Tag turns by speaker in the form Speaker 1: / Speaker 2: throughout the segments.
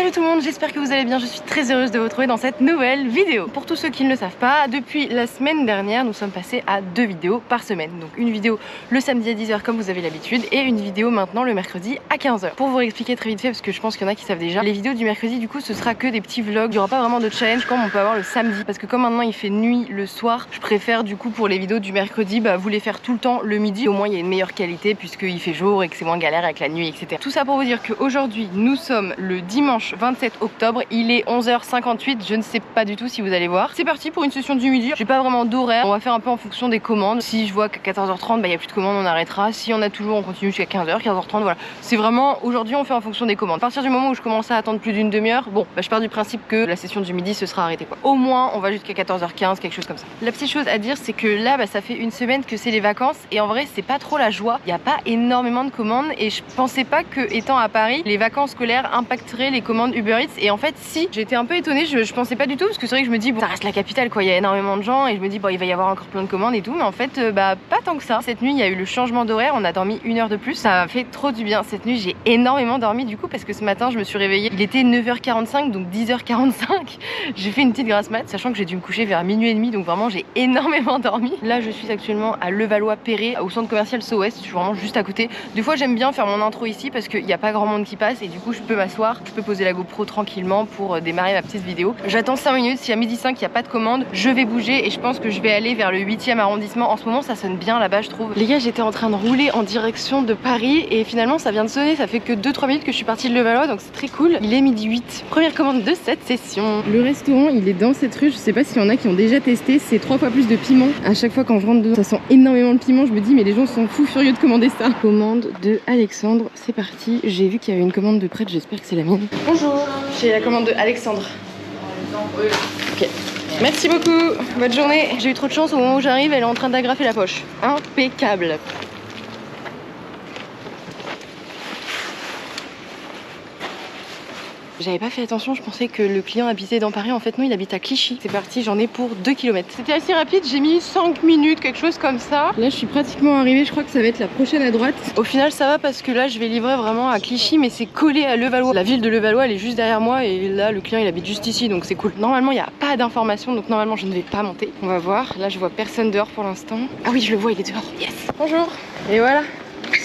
Speaker 1: Salut tout le monde, j'espère que vous allez bien, je suis très heureuse de vous retrouver dans cette nouvelle vidéo. Pour tous ceux qui ne le savent pas, depuis la semaine dernière, nous sommes passés à 2 vidéos par semaine. Donc une vidéo le samedi à 10 h comme vous avez l'habitude et une vidéo maintenant le mercredi à 15 h. Pour vous réexpliquer très vite fait, parce que je pense qu'il y en a qui savent déjà, les vidéos du mercredi du coup ce sera que des petits vlogs, il n'y aura pas vraiment de challenge comme on peut avoir le samedi. Parce que comme maintenant il fait nuit le soir, je préfère du coup pour les vidéos du mercredi vous les faire tout le temps le midi. Au moins il y a une meilleure qualité puisqu'il fait jour et que c'est moins galère avec la nuit, etc. Tout ça pour vous dire qu'aujourd'hui nous sommes le dimanche 27 octobre, il est 11 h 58, je ne sais pas du tout si vous allez voir. C'est parti pour une session du midi, j'ai pas vraiment d'horaire, on va faire un peu en fonction des commandes. Si je vois qu'à 14 h 30 il n'y a plus de commandes, on arrêtera. Si on a toujours, on continue jusqu'à 15 h, 15 h 30, voilà. C'est vraiment, aujourd'hui on fait en fonction des commandes. À partir du moment où je commence à attendre plus d'une demi-heure, bon, je pars du principe que la session du midi se sera arrêtée quoi. Au moins on va jusqu'à 14 h 15, quelque chose comme ça. La petite chose à dire c'est que là ça fait une semaine que c'est les vacances et en vrai c'est pas trop la joie. Il n'y a pas énormément de commandes et je pensais pas que étant à Paris, les vacances scolaires impacteraient les commandes Uber Eats. Et en fait si, j'étais un peu étonnée, je pensais pas du tout parce que c'est vrai que je me dis bon ça reste la capitale quoi, il y a énormément de gens et je me dis bon il va y avoir encore plein de commandes et tout, mais en fait pas tant que ça. Cette nuit il y a eu le changement d'horaire, on a dormi 1 heure de plus, ça m'a fait trop du bien. Cette nuit j'ai énormément dormi du coup parce que ce matin je me suis réveillée, il était 9 h 45 donc 10 h 45 j'ai fait une petite grasse mat sachant que j'ai dû me coucher vers minuit et demi, donc vraiment j'ai énormément dormi. Là je suis actuellement à Levallois-Perret au centre commercial SO-Ouest, je suis vraiment juste à côté. Des fois j'aime bien faire mon intro ici parce qu'il n'y a pas grand monde qui passe et du coup je peux m'asseoir, je peux poser la GoPro tranquillement pour démarrer ma petite vidéo. J'attends 5 minutes, si à 12h05 il n'y a pas de commande, je vais bouger et je pense que je vais aller vers le 8e arrondissement. En ce moment ça sonne bien là-bas je trouve. Les gars, j'étais en train de rouler en direction de Paris et finalement ça vient de sonner, ça fait que 2-3 minutes que je suis partie de Levallois donc c'est très cool. Il est 12h08. Première commande de cette session. Le restaurant il est dans cette rue, je sais pas s'il y en a qui ont déjà testé, c'est 3 fois plus de piment. À chaque fois quand je rentre dedans ça sent énormément le piment, je me dis mais les gens sont fous furieux de commander ça. Commande de Alexandre, c'est parti. J'ai vu qu'il y avait une commande de prête, j'espère que c'est la mienne. Bonjour, j'ai la commande de Alexandre. Ok. Merci beaucoup, bonne journée. J'ai eu trop de chance, au moment où j'arrive, elle est en train d'agrafer la poche. Impeccable. J'avais pas fait attention, je pensais que le client habitait dans Paris, en fait non, il habite à Clichy. C'est parti, j'en ai pour 2 km. C'était assez rapide, j'ai mis 5 minutes, quelque chose comme ça. Là je suis pratiquement arrivée, je crois que ça va être la prochaine à droite. Au final ça va parce que là je vais livrer vraiment à Clichy, mais c'est collé à Levallois. La ville de Levallois elle est juste derrière moi et là le client il habite juste ici, donc c'est cool. Normalement il n'y a pas d'informations, donc normalement je ne vais pas monter. On va voir, là je vois personne dehors pour l'instant. Ah oui je le vois, il est dehors, yes. Bonjour. Et voilà.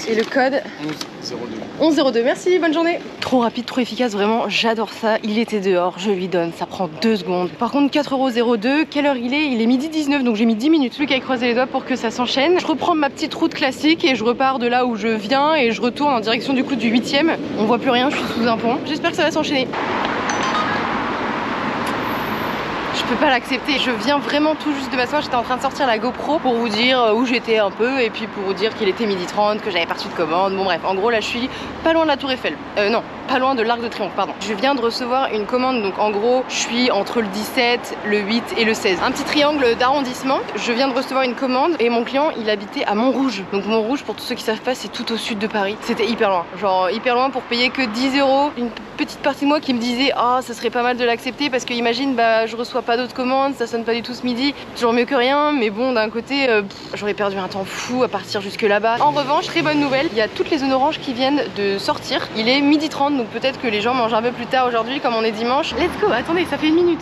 Speaker 1: Et le code 1102. Merci, bonne journée. Trop rapide, trop efficace, vraiment j'adore ça. Il était dehors, je lui donne, ça prend 2 secondes. Par contre 4,02 €, quelle heure il est? Il est 12h19 donc j'ai mis 10 minutes. Plus qu'à croiser les doigts pour que ça s'enchaîne. Je reprends ma petite route classique et je repars de là où je viens et je retourne en direction du coup du 8e. On voit plus rien, je suis sous un pont. J'espère que ça va s'enchaîner. Je peux pas l'accepter, je viens vraiment tout juste de m'asseoir, j'étais en train de sortir la GoPro pour vous dire où j'étais un peu et puis pour vous dire qu'il était 12h30, que j'avais pas reçu de commande, bon bref, en gros là je suis pas loin de la Tour Eiffel, non, pas loin de l'Arc de Triomphe, pardon. Je viens de recevoir une commande, donc en gros je suis entre le 17, le 8 et le 16. Un petit triangle d'arrondissement, je viens de recevoir une commande et mon client il habitait à Montrouge. Donc Montrouge pour tous ceux qui savent pas c'est tout au sud de Paris, c'était hyper loin, genre hyper loin pour payer que 10 €. Une petite partie de moi qui me disait ah ça serait pas mal de l'accepter parce que imagine je reçois pas d'autres commandes, ça sonne pas du tout ce midi, toujours mieux que rien, mais bon d'un côté j'aurais perdu un temps fou à partir jusque là-bas. En revanche, très bonne nouvelle, il y a toutes les zones oranges qui viennent de sortir, il est 12h30 donc peut-être que les gens mangent un peu plus tard aujourd'hui comme on est dimanche. Let's go, attendez, ça fait 1 minute.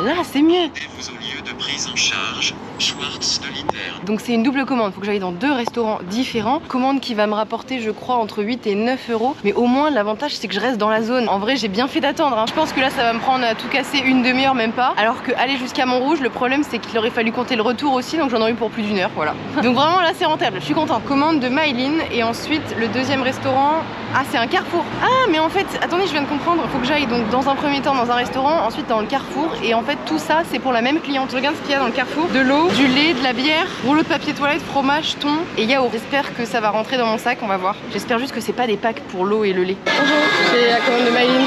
Speaker 1: Là c'est mieux.
Speaker 2: Au lieu de prise en charge, Schwartz de Liter.
Speaker 1: Donc c'est une double commande, faut que j'aille dans 2 restaurants différents. Commande qui va me rapporter je crois entre 8 et 9 €. Mais au moins l'avantage c'est que je reste dans la zone. En vrai j'ai bien fait d'attendre hein. Je pense que là ça va me prendre à tout casser une demi-heure même pas. Alors que aller jusqu'à Montrouge, le problème c'est qu'il aurait fallu compter le retour aussi, donc j'en aurais eu pour plus d'1 heure, voilà. Donc vraiment là c'est rentable, je suis contente. Commande de Maïline et ensuite le deuxième restaurant, ah c'est un Carrefour. Ah mais en fait, attendez je viens de comprendre, faut que j'aille donc dans un premier temps dans un restaurant, ensuite dans le Carrefour et en fait tout ça c'est pour la même cliente. Je regarde ce qu'il y a dans le Carrefour, de l'eau, du lait, de la bière, rouleau de papier toilette, fromage, thon et yaourt. J'espère que ça va rentrer dans mon sac, on va voir. J'espère juste que c'est pas des packs pour l'eau et le lait. Bonjour, c'est la commande de Maïline.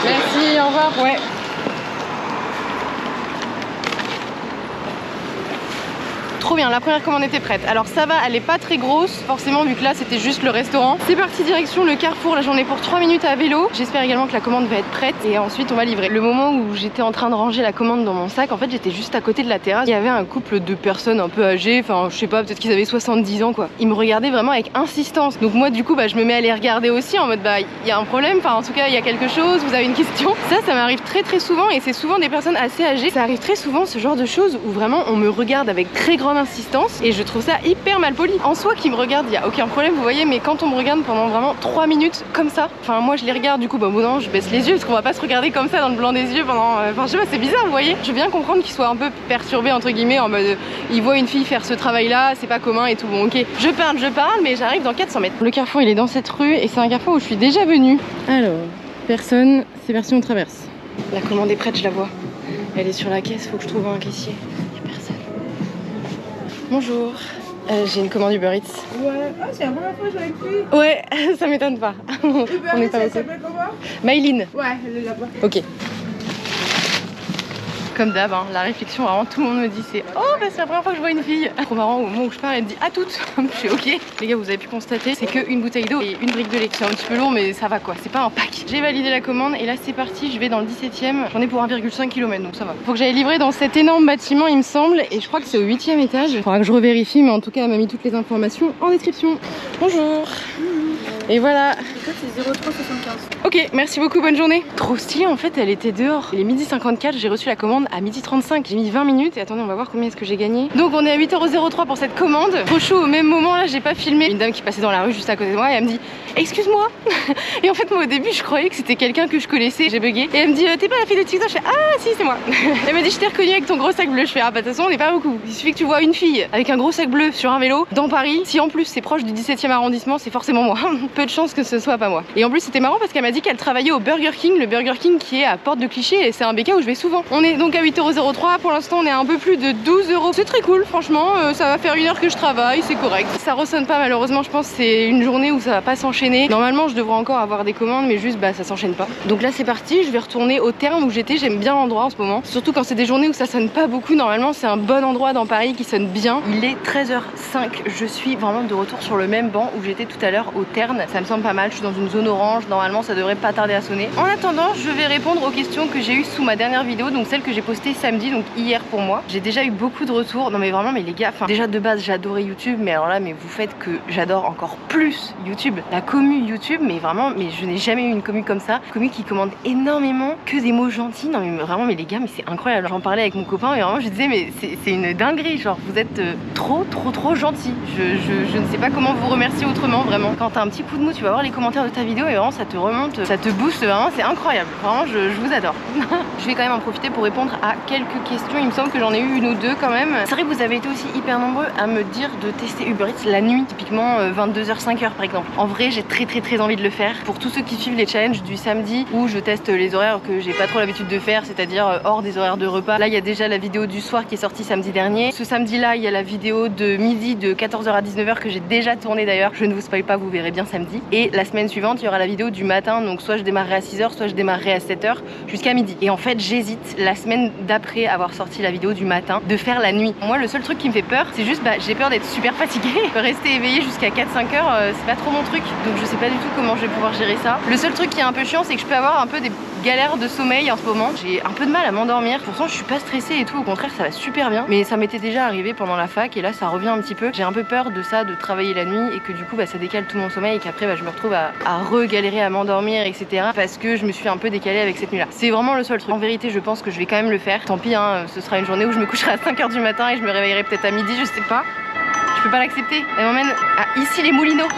Speaker 1: Merci, au revoir. Ouais. Trop bien, la première commande était prête. Alors ça va, elle est pas très grosse, forcément vu que là c'était juste le restaurant. C'est parti direction le Carrefour, là j'en ai pour 3 minutes à vélo. J'espère également que la commande va être prête et ensuite on va livrer. Le moment où j'étais en train de ranger la commande dans mon sac, en fait j'étais juste à côté de la terrasse. Il y avait un couple de personnes un peu âgées, enfin je sais pas, peut-être qu'ils avaient 70 ans quoi. Ils me regardaient vraiment avec insistance. Donc moi du coup je me mets à les regarder aussi en mode il y a un problème, enfin en tout cas il y a quelque chose, vous avez une question. Ça m'arrive très souvent et c'est souvent des personnes assez âgées. Ça arrive très souvent ce genre de choses où vraiment on me regarde avec très grande insistance et je trouve ça hyper mal poli. En soi qui me regarde, il y a aucun problème vous voyez, mais quand on me regarde pendant vraiment 3 minutes comme ça, enfin moi je les regarde du coup au bout d'un moment je baisse les yeux parce qu'on va pas se regarder comme ça dans le blanc des yeux pendant, enfin je sais pas, c'est bizarre vous voyez. Je veux bien comprendre qu'ils soient un peu perturbés entre guillemets en mode ils voient une fille faire ce travail là, c'est pas commun et tout, bon ok. Je parle mais j'arrive dans 400 mètres. Le carrefour il est dans cette rue et c'est un carrefour où je suis déjà venue. Alors, personne, c'est parti on traverse. La commande est prête, je la vois. Elle est sur la caisse, faut que je trouve un caissier. Il n'y a personne. Bonjour. J'ai une commande Uber Eats.
Speaker 3: Ouais, ah, c'est la première fois que je l'ai pris.
Speaker 1: Ouais, ça m'étonne pas.
Speaker 3: Uber
Speaker 1: On est
Speaker 3: Eats,
Speaker 1: pas
Speaker 3: elle
Speaker 1: beaucoup.
Speaker 3: s'appelle comment?
Speaker 1: Maïline.
Speaker 3: Ouais, elle est là-bas.
Speaker 1: Ok. Comme d'hab, hein, la réflexion, vraiment tout le monde me dit c'est oh bah c'est la première fois que je vois une fille. Trop marrant, au moment où je parle elle me dit à toutes. Je fais ok. Les gars vous avez pu constater c'est qu'une bouteille d'eau et une brique de lait. C'est un petit peu lourd mais ça va quoi, c'est pas un pack. J'ai validé la commande et là c'est parti, je vais dans le 17ème. J'en ai pour 1,5 km donc ça va. Faut que j'aille livrer dans cet énorme bâtiment il me semble et je crois que c'est au 8ème étage. Faudra que je revérifie mais en tout cas elle m'a mis toutes les informations en description. Bonjour. Et voilà.
Speaker 3: C'est 0375.
Speaker 1: Ok, merci beaucoup, bonne journée. Trop stylé en fait, elle était dehors. Il est 12h54, j'ai reçu la commande à 12h35. J'ai mis 20 minutes et attendez, on va voir combien est-ce que j'ai gagné. Donc on est à 8,03€ pour cette commande. Trop chaud, au même moment là, j'ai pas filmé. Une dame qui passait dans la rue juste à côté de moi et elle me dit excuse-moi. Et en fait, moi au début, je croyais que c'était quelqu'un que je connaissais. J'ai bugué. Et elle me dit t'es pas la fille de TikTok? Je fais ah si, c'est moi. Elle m'a dit je t'ai reconnue avec ton gros sac bleu. Je fais ah bah de toute façon, on n'est pas beaucoup. Il suffit que tu vois une fille avec un gros sac bleu sur un vélo dans Paris. Si en plus c'est proche du 17e arrondissement, c'est forcément moi. Peu de chance que ce soit pas moi. Et en plus, c'était marrant parce qu'elle m'a dit qu'elle travaillait au Burger King, le Burger King qui est à Porte de Clichy et c'est un BK où je vais souvent. On est donc à 8,03€. Pour l'instant, on est à un peu plus de 12€. C'est très cool, franchement. Ça va faire 1 heure que je travaille, c'est correct. Ça ressonne pas malheureusement. Je pense que c'est une journée où ça va pas s'enchaîner. Normalement, je devrais encore avoir des commandes, mais juste ça s'enchaîne pas. Donc là, c'est parti. Je vais retourner au terme où j'étais. J'aime bien l'endroit en ce moment. Surtout quand c'est des journées où ça sonne pas beaucoup. Normalement, c'est un bon endroit dans Paris qui sonne bien. Il est 13h05. Je suis vraiment de retour sur le même banc où j'étais tout à l'heure au Terne. Ça me semble pas mal. Je suis dans une zone orange. Normalement, ça devrait pas tarder à sonner. En attendant, je vais répondre aux questions que j'ai eues sous ma dernière vidéo, donc celle que j'ai postée samedi, donc hier pour moi. J'ai déjà eu beaucoup de retours. Non mais vraiment, mais les gars, enfin déjà de base j'adorais YouTube, mais alors là, mais vous faites que j'adore encore plus YouTube. La commu YouTube, mais vraiment, mais je n'ai jamais eu une commu comme ça. Une commu qui commande énormément, que des mots gentils. Non mais vraiment, mais les gars, mais c'est incroyable. J'en parlais avec mon copain et vraiment je disais mais c'est une dinguerie, genre vous êtes trop gentils. Je ne sais pas comment vous remercier autrement, vraiment. Quand t'as un petit coup de mou, tu vas voir les commentaires de ta vidéo et vraiment ça te remonte, ça te booste, vraiment c'est incroyable. Vraiment je vous adore. Je vais quand même en profiter pour répondre à quelques questions. Il me semble que j'en ai eu une ou deux quand même. C'est vrai que vous avez été aussi hyper nombreux à me dire de tester Uber Eats la nuit, typiquement 22h 5h par exemple. En vrai j'ai très envie de le faire. Pour tous ceux qui suivent les challenges du samedi où je teste les horaires que j'ai pas trop l'habitude de faire, c'est-à-dire hors des horaires de repas. Là il y a déjà la vidéo du soir qui est sortie samedi dernier. Ce samedi là il y a la vidéo de midi de 14h à 19h que j'ai déjà tournée d'ailleurs. Je ne vous spoil pas, vous verrez bien samedi. Et la semaine suivante il y aura la vidéo du matin, donc soit je démarrerai à 6h, soit je démarrerai à 7h jusqu'à midi. Et en fait j'hésite la semaine d'après avoir sorti la vidéo du matin de faire la nuit. Moi le seul truc qui me fait peur c'est juste j'ai peur d'être super fatiguée. Rester éveillée jusqu'à 4-5 heures c'est pas trop mon truc, donc je sais pas du tout comment je vais pouvoir gérer ça. Le seul truc qui est un peu chiant c'est que je peux avoir un peu des galères de sommeil en ce moment. J'ai un peu de mal à m'endormir, pourtant je suis pas stressée et tout, au contraire ça va super bien, mais ça m'était déjà arrivé pendant la fac et là ça revient un petit peu. J'ai un peu peur de ça, de travailler la nuit et que du coup ça décale tout mon sommeil et qu'après je me retrouve à re-galérer à m'endormir etc. parce que je me suis un peu décalée avec cette nuit là. C'est vraiment le seul truc. En vérité je pense que je vais quand même le faire. Tant pis hein, ce sera une journée où je me coucherai à 5h du matin et je me réveillerai peut-être à midi, je sais pas. Je peux pas l'accepter. Elle m'emmène à Issy-les-Moulineaux.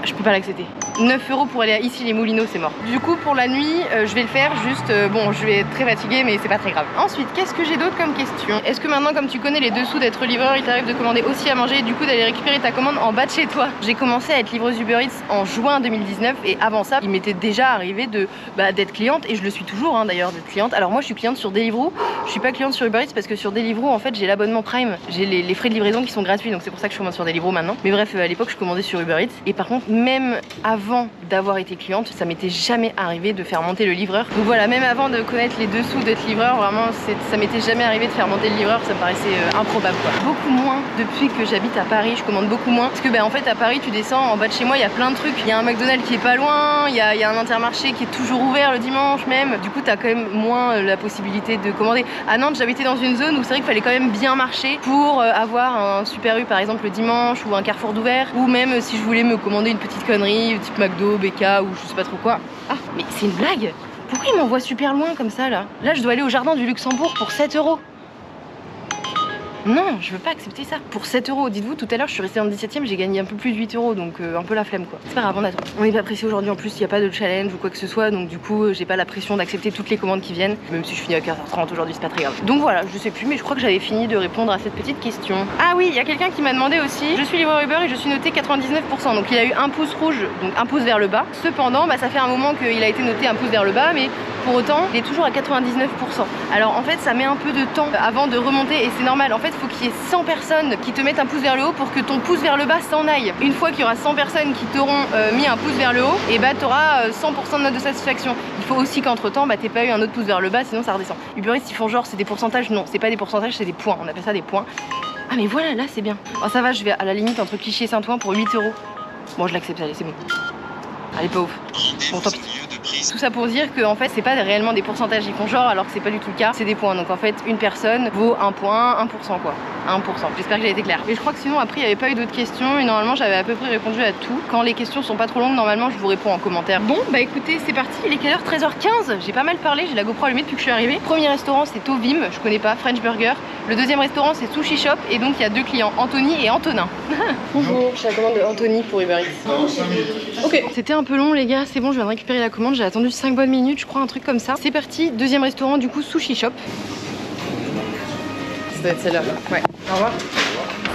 Speaker 1: Je peux pas l'accepter. 9€ pour aller à Issy-les-Moulineaux, c'est mort. Du coup, pour la nuit, je vais le faire. Juste, bon, je vais être très fatiguée, mais c'est pas très grave. Ensuite, qu'est-ce que j'ai d'autre comme question? Est-ce que maintenant, comme tu connais les dessous d'être livreur, il t'arrive de commander aussi à manger et du coup d'aller récupérer ta commande en bas de chez toi? J'ai commencé à être livreuse Uber Eats en juin 2019 et avant ça, il m'était déjà arrivé d'être cliente et je le suis toujours hein, d'ailleurs d'être cliente. Alors moi, je suis cliente sur Deliveroo. Je suis pas cliente sur Uber Eats parce que sur Deliveroo, en fait, j'ai l'abonnement Prime. J'ai les frais de livraison qui sont gratuits, donc c'est pour ça que je commande sur Deliveroo maintenant. Mais bref, à l'époque, je commandais sur Uber Eats et par contre, même avant d'avoir été cliente, ça m'était jamais arrivé de faire monter le livreur. Donc voilà, même avant de connaître les dessous d'être livreur, vraiment ça m'était jamais arrivé de faire monter le livreur, ça me paraissait improbable quoi. Beaucoup moins depuis que j'habite à Paris, je commande beaucoup moins. Parce que en fait à Paris tu descends, en bas de chez moi il y a plein de trucs. Il y a un McDonald's qui est pas loin, il y a un Intermarché qui est toujours ouvert le dimanche même. Du coup t'as quand même moins la possibilité de commander. À Nantes j'habitais dans une zone où c'est vrai qu'il fallait quand même bien marcher pour avoir un Super U par exemple le dimanche ou un Carrefour d'ouvert. Ou même si je voulais me commander une petite connerie type McDo, BK ou je sais pas trop quoi. Ah mais c'est une blague! Pourquoi il m'envoie super loin comme ça là? Là je dois aller au jardin du Luxembourg pour 7 €. Non, je veux pas accepter ça. Pour 7 €, dites-vous, tout à l'heure je suis restée en 17ème, j'ai gagné un peu plus de 8 €, donc un peu la flemme quoi. C'est pas grave, on attend. On n'est pas pressé aujourd'hui en plus, il n'y a pas de challenge ou quoi que ce soit, donc du coup j'ai pas la pression d'accepter toutes les commandes qui viennent. Même si je finis à 15h30 aujourd'hui, c'est pas très grave. Donc voilà, je sais plus, mais je crois que j'avais fini de répondre à cette petite question. Ah oui, il y a quelqu'un qui m'a demandé aussi, je suis livreur Uber et je suis notée 99%, donc il a eu un pouce rouge, donc un pouce vers le bas. Cependant, ça fait un moment qu'il a été noté un pouce vers le bas, mais pour autant, il est toujours à 99%. Alors en fait, ça met un peu de temps avant de remonter et c'est normal. En fait, il faut qu'il y ait 100 personnes qui te mettent un pouce vers le haut pour que ton pouce vers le bas s'en aille. Une fois qu'il y aura 100 personnes qui t'auront mis un pouce vers le haut, et tu auras 100% de note de satisfaction. Il faut aussi qu'entre temps, t'aies pas eu un autre pouce vers le bas, sinon ça redescend. Uber Eats, ils font genre, c'est des pourcentages. Non, c'est pas des pourcentages, c'est des points. On appelle ça des points. Ah mais voilà, là c'est bien. Oh, ça va, je vais à la limite entre Clichy et Saint-Ouen pour 8 €. Bon, je l'accepte, allez, c'est bon. Allez, pas ouf. Bon, tant pis. Tout ça pour dire que en fait c'est pas réellement des pourcentages, ils font genre alors que c'est pas du tout le cas, c'est des points. Donc en fait une personne vaut un point, 1% quoi. 1%. J'espère que j'ai été claire. Mais je crois que sinon après il n'y avait pas eu d'autres questions et normalement j'avais à peu près répondu à tout. Quand les questions sont pas trop longues, normalement je vous réponds en commentaire. Bon bah écoutez, c'est parti, il est quelle heure? 13h15. J'ai pas mal parlé, j'ai la GoPro allumée depuis que je suis arrivée. Premier restaurant c'est Tovim, je connais pas, French Burger. Le deuxième restaurant c'est Sushi Shop et donc il y a deux clients, Anthony et Antonin. Bonjour, je suis à la commande de Anthony pour Uber Eats. Ok, c'était un peu long les gars, c'est bon, je viens de récupérer la commande, j'ai attendu 5 bonnes minutes, je crois, un truc comme ça. C'est parti, deuxième restaurant du coup, Sushi Shop. Ça doit être celle-là. Ouais. Au revoir.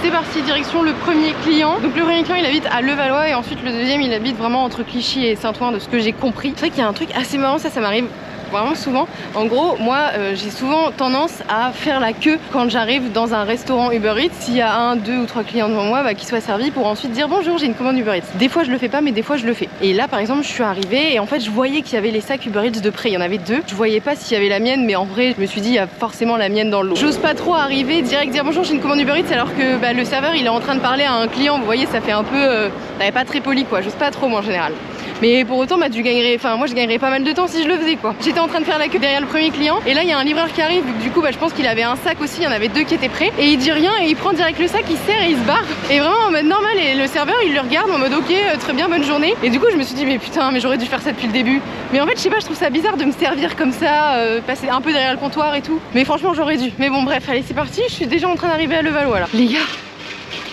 Speaker 1: C'est parti, direction le premier client. Donc le premier client il habite à Levallois et ensuite le deuxième il habite vraiment entre Clichy et Saint-Ouen de ce que j'ai compris. C'est vrai qu'il y a un truc assez marrant, ça m'arrive vraiment souvent. En gros, moi j'ai souvent tendance à faire la queue quand j'arrive dans un restaurant Uber Eats. S'il y a 1, 2 ou 3 clients devant moi, qui soient servis pour ensuite dire bonjour, j'ai une commande Uber Eats. Des fois je le fais pas, mais des fois je le fais. Et là par exemple, je suis arrivée et en fait je voyais qu'il y avait les sacs Uber Eats de près. Il y en avait 2. Je voyais pas s'il y avait la mienne, mais en vrai je me suis dit il y a forcément la mienne dans le lot. J'ose pas trop arriver direct dire bonjour, j'ai une commande Uber Eats alors que le serveur il est en train de parler à un client. Vous voyez, ça fait un peu pas très poli quoi. J'ose pas trop moi en général. Mais pour autant, moi je gagnerais pas mal de temps si je le faisais quoi. J'étais en train de faire la queue derrière le premier client et là il y a un livreur qui arrive. Du coup je pense qu'il avait un sac aussi, il y en avait 2 qui étaient prêts et il dit rien et il prend direct le sac, il serre et il se barre. Et vraiment en mode normal et le serveur il le regarde en mode ok, très bien, bonne journée. Et du coup je me suis dit mais putain, mais j'aurais dû faire ça depuis le début. Mais en fait je sais pas, je trouve ça bizarre de me servir comme ça, passer un peu derrière le comptoir et tout. Mais franchement j'aurais dû. Mais bon bref, allez c'est parti, je suis déjà en train d'arriver à Levallois là. Les gars,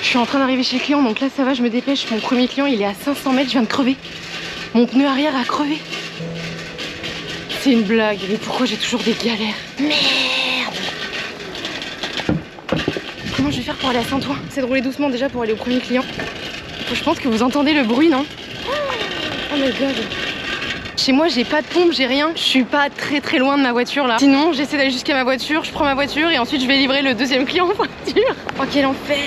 Speaker 1: je suis en train d'arriver chez le client donc là ça va, je me dépêche. Mon premier client il est à 500 mètres, je viens de crever. Mon pneu arrière a crevé. C'est une blague, mais pourquoi j'ai toujours des galères? Merde! Comment je vais faire pour aller à Saint-Ouen? C'est de rouler doucement déjà pour aller au premier client. Je pense que vous entendez le bruit, non? Oh my god! Chez moi j'ai pas de pompe, j'ai rien. Je suis pas très loin de ma voiture là. Sinon j'essaie d'aller jusqu'à ma voiture, je prends ma voiture et ensuite je vais livrer le deuxième client en voiture. Oh quel enfer.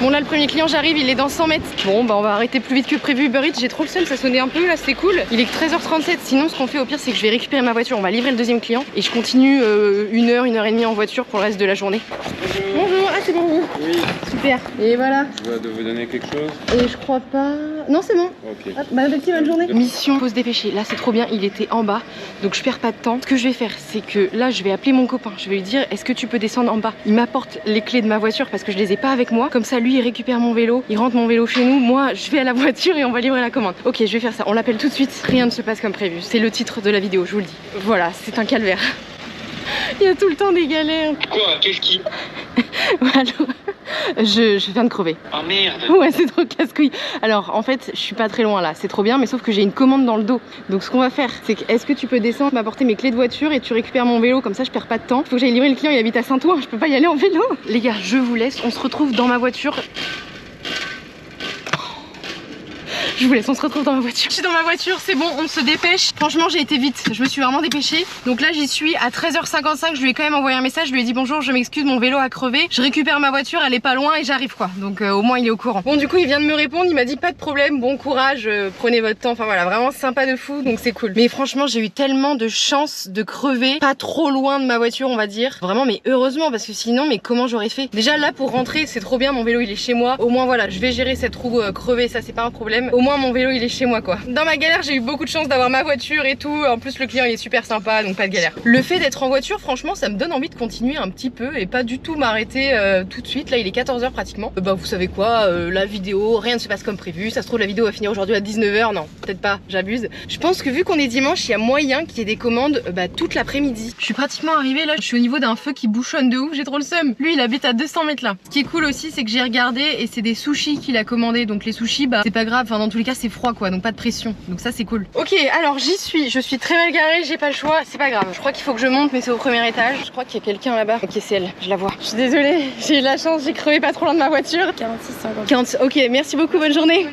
Speaker 1: Bon là le premier client j'arrive, il est dans 100 mètres. Bon on va arrêter plus vite que prévu Uber Eats. J'ai trop le seum, ça sonnait un peu là, c'est cool. Il est que 13h37. Sinon ce qu'on fait au pire c'est que je vais récupérer ma voiture, on va livrer le deuxième client et je continue 1 heure, 1 heure et demie en voiture pour le reste de la journée. Bonjour, ah c'est bon vous?
Speaker 4: Oui.
Speaker 1: Super. Et voilà.
Speaker 4: Je dois vous donner quelque chose?
Speaker 1: Et je crois pas... Non c'est bon.
Speaker 4: Ok.
Speaker 1: Hop, bonne journée. Mission, faut se dépêcher. Là c'est trop bien, il était en bas. Donc je perds pas de temps. Ce que je vais faire c'est que là je vais appeler mon copain. Je vais lui dire est-ce que tu peux descendre en bas? Il m'apporte les clés de ma voiture parce que je les ai pas avec moi. Comme ça lui il récupère mon vélo, il rentre mon vélo chez nous. Moi je vais à la voiture et on va livrer la commande. Ok je vais faire ça, on l'appelle tout de suite. Rien ne se passe comme prévu. C'est le titre de la vidéo, je vous le dis. Voilà, c'est un calvaire. Il y a tout le temps des galères.
Speaker 2: Quoi? Qu'est-ce qui?
Speaker 1: Alors, je viens de crever.
Speaker 2: Oh merde!
Speaker 1: Ouais, c'est trop casse-couille. Alors, en fait, je suis pas très loin là, c'est trop bien, mais sauf que j'ai une commande dans le dos. Donc, ce qu'on va faire, c'est que est-ce que tu peux descendre, m'apporter mes clés de voiture et tu récupères mon vélo, comme ça je perds pas de temps. Faut que j'aille livrer le client, il habite à Saint-Ouen, je peux pas y aller en vélo. Les gars, je vous laisse, on se retrouve dans ma voiture. Je vous laisse, on se retrouve dans ma voiture. Je suis dans ma voiture, c'est bon, on se dépêche. Franchement, j'ai été vite, je me suis vraiment dépêchée. Donc là, j'y suis à 13h55. Je lui ai quand même envoyé un message. Je lui ai dit bonjour, je m'excuse, mon vélo a crevé. Je récupère ma voiture, elle est pas loin et j'arrive quoi. Donc au moins, il est au courant. Bon, du coup, il vient de me répondre. Il m'a dit pas de problème, bon courage, prenez votre temps. Enfin voilà, vraiment sympa de fou. Donc c'est cool. Mais franchement, j'ai eu tellement de chance de crever pas trop loin de ma voiture, on va dire. Vraiment, mais heureusement, parce que sinon, mais comment j'aurais fait? Déjà là, pour rentrer, c'est trop bien. Mon vélo, il est chez moi. Au moins, voilà, je vais gérer cette roue crevée. Ça, c'est pas un problème. Au moins, mon vélo, il est chez moi quoi. Dans ma galère, j'ai eu beaucoup de chance d'avoir ma voiture et tout. En plus, le client, il est super sympa, donc pas de galère. Le fait d'être en voiture, franchement, ça me donne envie de continuer un petit peu et pas du tout m'arrêter tout de suite. Là, il est 14h pratiquement. Bah, vous savez quoi, la vidéo, rien ne se passe comme prévu. Ça se trouve, la vidéo va finir aujourd'hui à 19h. Non, peut-être pas, j'abuse. Je pense que vu qu'on est dimanche, il y a moyen qu'il y ait des commandes toute l'après-midi. Je suis pratiquement arrivée là, je suis au niveau d'un feu qui bouchonne de ouf, j'ai trop le seum. Lui, il habite à 200 mètres là. Ce qui est cool aussi, c'est que j'ai regardé et c'est des sushis qu'il a commandé. Donc les sushis, bah c'est pas grave, enfin dans tous les cas, c'est froid quoi, donc pas de pression. Donc ça, c'est cool. Ok, alors j'y suis, je suis très mal garée, j'ai pas le choix, c'est pas grave. Je crois qu'il faut que je monte, mais c'est au premier étage. Je crois qu'il y a quelqu'un là-bas. Ok, c'est elle, je la vois. Je suis désolée, j'ai eu la chance, j'ai crevé pas trop loin de ma voiture.
Speaker 3: 46, 50.
Speaker 1: 40, ok, merci beaucoup, bonne journée.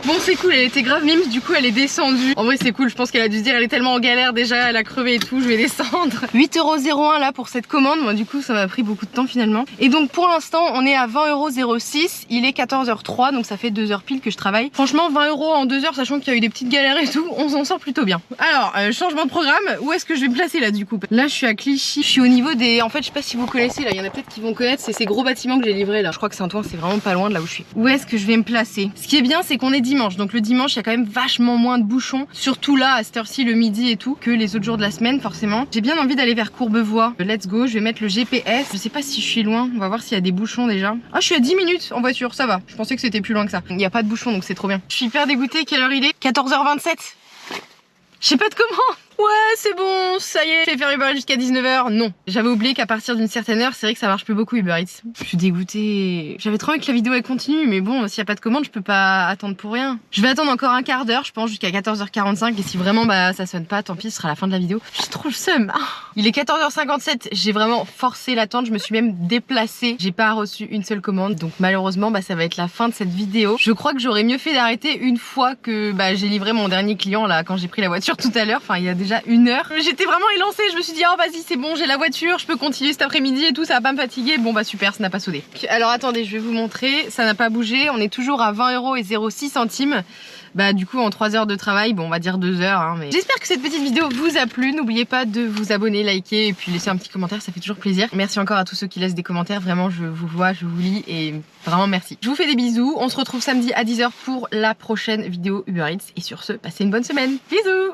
Speaker 1: Bon, c'est cool, elle était grave mime, du coup elle est descendue. En vrai c'est cool, je pense qu'elle a dû se dire elle est tellement en galère déjà, elle a crevé et tout, je vais descendre. 8,01€ là pour cette commande, moi du coup ça m'a pris beaucoup de temps finalement. Et donc pour l'instant on est à 20,06€, il est 14h03, donc ça fait 2 heures pile que je travaille. Franchement 20€ en 2 heures, sachant qu'il y a eu des petites galères et tout, on s'en sort plutôt bien. Alors, changement de programme, où est-ce que je vais me placer là du coup? Là je suis à Clichy, je suis au niveau des... En fait je sais pas si vous connaissez là, il y en a peut-être qui vont connaître, c'est ces gros bâtiments que j'ai livrés là. Je crois que Saint-Ouen c'est vraiment pas loin de là où je suis. Où est-ce que je vais me placer? Ce qui est bien c'est qu'on est dimanche, donc le dimanche il y a quand même vachement moins de bouchons, surtout là à cette heure-ci le midi et tout, que les autres jours de la semaine forcément. J'ai bien envie d'aller vers Courbevoie. Let's go, je vais mettre le GPS. Je sais pas si je suis loin, on va voir s'il y a des bouchons déjà. Ah, je suis à 10 minutes en voiture, ça va. Je pensais que c'était plus loin que ça. Il n'y a pas de bouchons donc c'est trop bien. Je suis hyper dégoûtée, quelle heure il est? 14h27. Je sais pas de comment. Ouais, c'est bon, ça y est, je vais faire Uber Eats jusqu'à 19h. Non, j'avais oublié qu'à partir d'une certaine heure, c'est vrai que ça marche plus beaucoup Uber Eats. Je suis dégoûtée. J'avais trop envie que la vidéo elle continue, mais bon, s'il y a pas de commande, je peux pas attendre pour rien. Je vais attendre encore un quart d'heure, je pense, jusqu'à 14h45. Et si vraiment bah ça sonne pas, tant pis, ce sera la fin de la vidéo. J'ai trop le seum. Il est 14h57, j'ai vraiment forcé l'attente, je me suis même déplacée. J'ai pas reçu une seule commande, donc malheureusement, bah ça va être la fin de cette vidéo. Je crois que j'aurais mieux fait d'arrêter une fois que bah j'ai livré mon dernier client là, quand j'ai pris la voiture tout à l'heure. Enfin, il y a déjà 1 heure. J'étais vraiment élancée, je me suis dit oh vas-y c'est bon, j'ai la voiture, je peux continuer cet après-midi et tout, ça va pas me fatiguer. Bon bah super, ça n'a pas sauté. Alors attendez, je vais vous montrer, ça n'a pas bougé, on est toujours à 20,06€. Bah du coup en 3 heures de travail, bon on va dire 2 heures hein, mais... J'espère que cette petite vidéo vous a plu, n'oubliez pas de vous abonner, liker et puis laisser un petit commentaire, ça fait toujours plaisir. Merci encore à tous ceux qui laissent des commentaires, vraiment je vous vois, je vous lis et vraiment merci. Je vous fais des bisous, on se retrouve samedi à 10h pour la prochaine vidéo Uber Eats et sur ce, passez une bonne semaine, bisous.